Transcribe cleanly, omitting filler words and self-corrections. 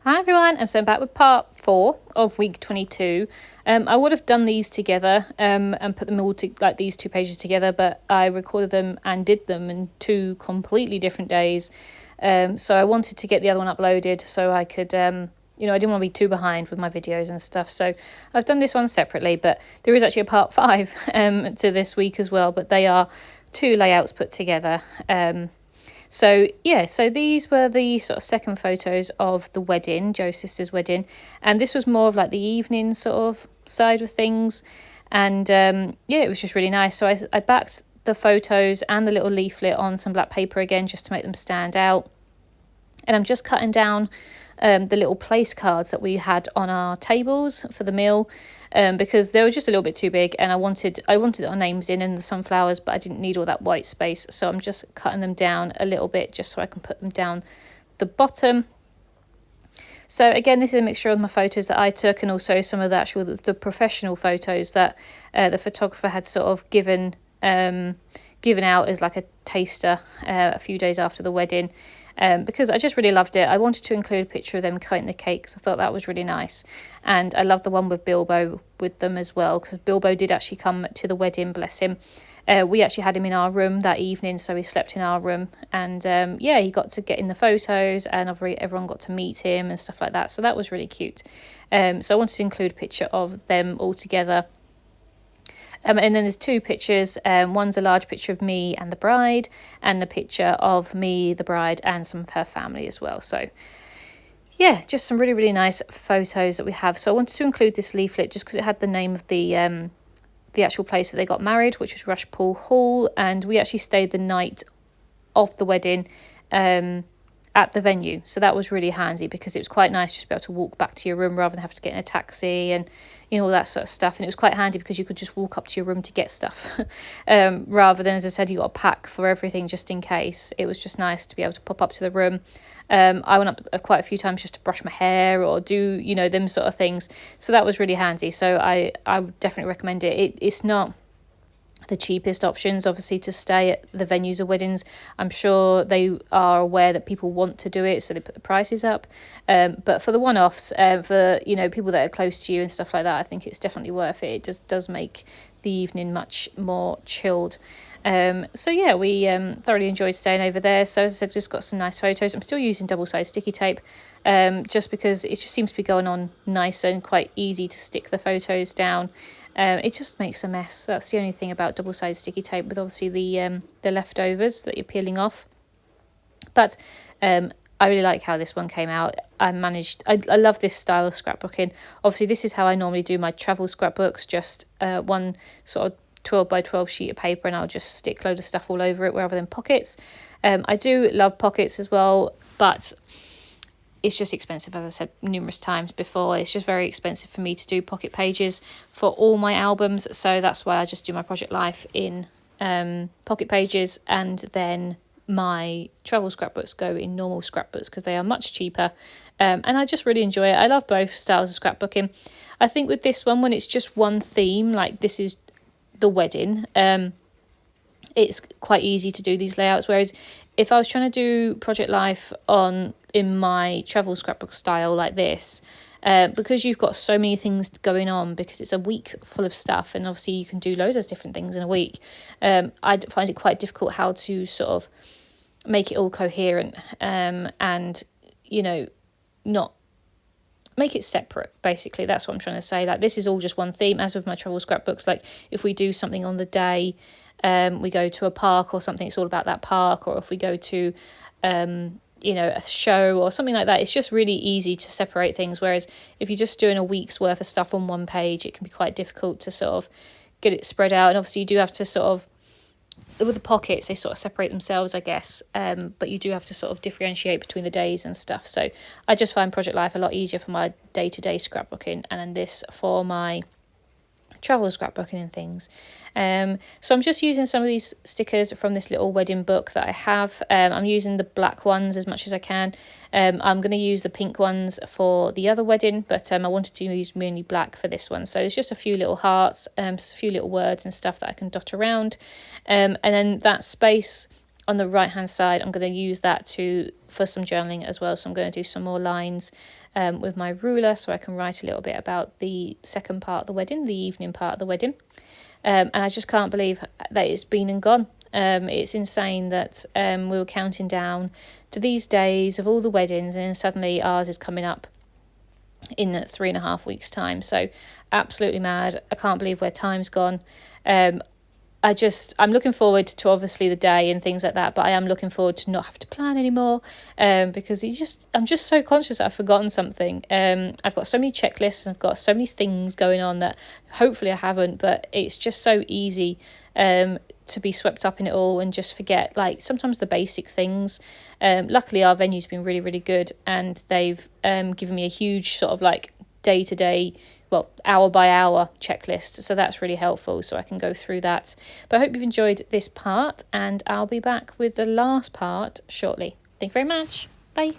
Hi everyone, so I'm back with part 4 of week 22. I would have done these together and put them all to like these 2 pages together, but I recorded them and did them in 2 completely different days. So I wanted to get the other one uploaded so I could, I didn't want to be too behind with my videos and stuff. So I've done this one separately, but there is actually a part 5 to this week as well, but they are 2 layouts put together. So these were the sort of second photos of the wedding, Joe's sister's wedding, and this was more of like the evening sort of side of things, and it was just really nice. So I backed the photos and the little leaflet on some black paper again just to make them stand out, and I'm just cutting down the little place cards that we had on our tables for the meal, because they were just a little bit too big, and I wanted our names in and the sunflowers, but I didn't need all that white space, so I'm just cutting them down a little bit just so I can put them down the bottom. So again, this is a mixture of my photos that I took and also some of the professional photos that the photographer had sort of given out as like a taster a few days after the wedding. Because I just really loved it. I wanted to include a picture of them cutting the cake because I thought that was really nice. And I love the one with Bilbo with them as well, because Bilbo did actually come to the wedding, bless him. We actually had him in our room that evening, so he slept in our room. And he got to get in the photos, and everyone got to meet him and stuff like that. So that was really cute. So I wanted to include a picture of them all together. And then there's 2 pictures. One's a large picture of me and the bride, and a picture of me, the bride, and some of her family as well. So yeah, just some really, really nice photos that we have. So I wanted to include this leaflet just because it had the name of the actual place that they got married, which was Rushpool Hall, and we actually stayed the night of the wedding at the venue. So that was really handy because it was quite nice just to be able to walk back to your room rather than have to get in a taxi and all that sort of stuff. And it was quite handy because you could just walk up to your room to get stuff rather than, as I said, you got to pack for everything just in case. It was just nice to be able to pop up to the room. I went up quite a few times just to brush my hair or do them sort of things, so that was really handy. So I would definitely recommend it. It's not the cheapest options, obviously, to stay at the venues of weddings. I'm sure they are aware that people want to do it, so they put the prices up. But for the one-offs, for people that are close to you and stuff like that, I think it's definitely worth it. It does make the evening much more chilled. We thoroughly enjoyed staying over there. So as I said, just got some nice photos. I'm still using double-sided sticky tape, just because it just seems to be going on nice and quite easy to stick the photos down. It just makes a mess. That's the only thing about double-sided sticky tape, with obviously the leftovers that you're peeling off. But I really like how this one came out. I love this style of scrapbooking. Obviously, this is how I normally do my travel scrapbooks, just one sort of 12 by 12 sheet of paper, and I'll just stick a load of stuff all over it rather than pockets. I do love pockets as well, but it's just expensive, as I said numerous times before. It's just very expensive for me to do pocket pages for all my albums, so that's why I just do my project life in pocket pages, and then my travel scrapbooks go in normal scrapbooks because they are much cheaper, and I just really enjoy it. I love both styles of scrapbooking. I think with this one, when it's just one theme, like this is the wedding, it's quite easy to do these layouts, whereas if I was trying to do project life in my travel scrapbook style like this, because you've got so many things going on, because it's a week full of stuff, and obviously you can do loads of different things in a week, I find it quite difficult how to sort of make it all coherent, and not make it separate. Basically, that's what I'm trying to say. Like, this is all just one theme, as with my travel scrapbooks. Like, if we do something on the day, we go to a park or something, it's all about that park. Or if we go to a show or something like that, it's just really easy to separate things. Whereas if you're just doing a week's worth of stuff on one page, it can be quite difficult to sort of get it spread out. And obviously you do have to sort of, with the pockets, they sort of separate themselves, I guess, but you do have to sort of differentiate between the days and stuff. So I just find project life a lot easier for my day-to-day scrapbooking, and then this for my travel scrapbooking and things. So I'm just using some of these stickers from this little wedding book that I have. I'm using the black ones as much as I can. I'm going to use the pink ones for the other wedding, but I wanted to use mainly black for this one. So it's just a few little hearts, just a few little words and stuff that I can dot around. And then that space on the right hand side, I'm going to use that to for some journaling as well. So I'm going to do some more lines with my ruler so I can write a little bit about the second part of the wedding, the evening part of the wedding. And I just can't believe that it's been and gone. It's insane that we were counting down to these days of all the weddings, and then suddenly ours is coming up in 3.5 weeks' time. So absolutely mad. I can't believe where time's gone. I'm looking forward to obviously the day and things like that, but I am looking forward to not have to plan anymore, because I'm just so conscious that I've forgotten something. I've got so many checklists and I've got so many things going on that hopefully I haven't, but it's just so easy to be swept up in it all and just forget, like, sometimes the basic things. Luckily our venue's been really, really good, and they've given me a huge sort of like day-to-day, well, hour by hour checklist, so that's really helpful, so I can go through that. But I hope you've enjoyed this part, and I'll be back with the last part shortly. Thank you very much. Bye.